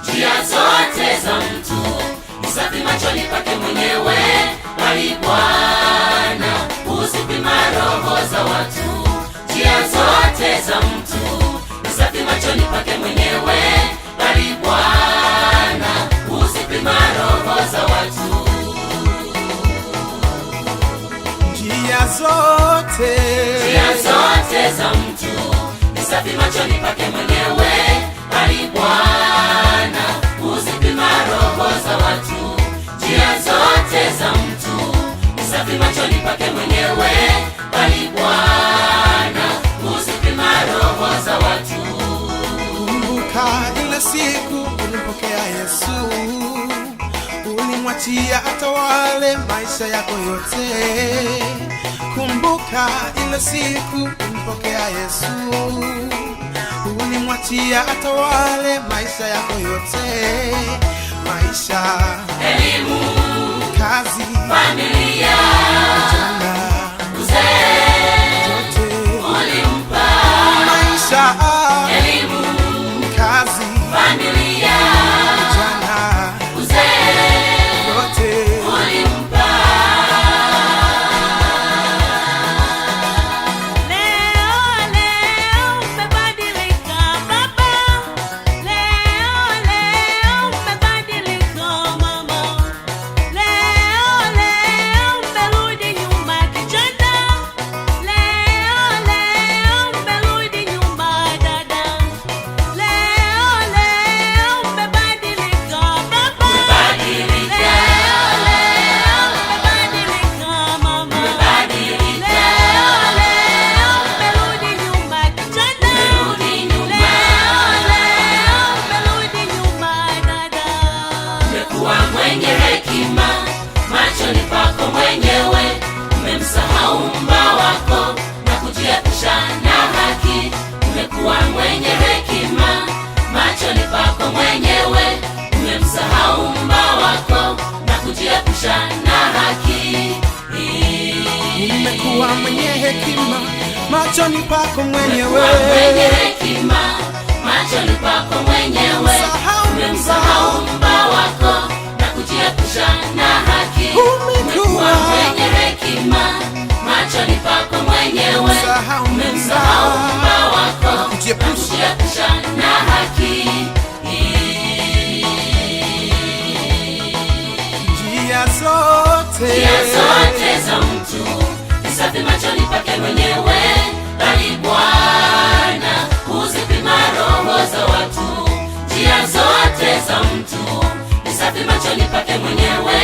Njia zote za mtu ni safi machoni pake mwenyewe, bali Bwana huzipima roho za watu. Njia zote za mtu ni safi machoni pake mwenyewe, bali Bwana huzipima roho za watu. Njia zote za mtu ni safi machoni pake mwenyewe, bali Bwana huzipima roho za watu. Njia zote za mtu ni safi machoni pake mwenyewe, bali Bwana huzipima roho za watu. Kumbuka ile siku ulimpokea Yesu, ulimwachia atawale maisha yako yote. Kumbuka ile siku ulimpokea Yesu, ulimwachia atawale maisha yako yote. Maisha, elimu, kazi, familia, ujana, uzee, yote ulimpa. maisha, Elimu, kazi, familia, ujana, uzee, yote ulimpa. Leo umebadilika baba, leo umebadilika mama, leo umerudi nyuma kijana, leo umerudi nyuma dada, leo umebadilika baba, Umebadilika, leo umebadilika mama, umebadilika, leo umerudi nyuma kijana, umerudi nyuma. leo umerudi nyuma dada. Umekuwa mwenye hekima machoni pako mwenyewe, umemsahau Muumba wako na kujiepusha na haki. Umekuwa mwenye hekima machoni pako mwenyewe, umemsahau Muumba wako na kujiepusha na haki. umekuwa mwenye hekima machoni pako mwenyewe. Umekuwa mwenye hekima machoni pako mwenyewe, umemsahau Muumba wako na kujiepusha na haki. Umekuwa mwenye hekima machoni pako mwenyewe, umemsahau Muumba wako na kujiepusha na haki. Njia zote za mtu ni safi machoni pake mwenyewe, bali Bwana huzipima roho za watu. Njia zote za mtu ni safi machoni pake mwenyewe,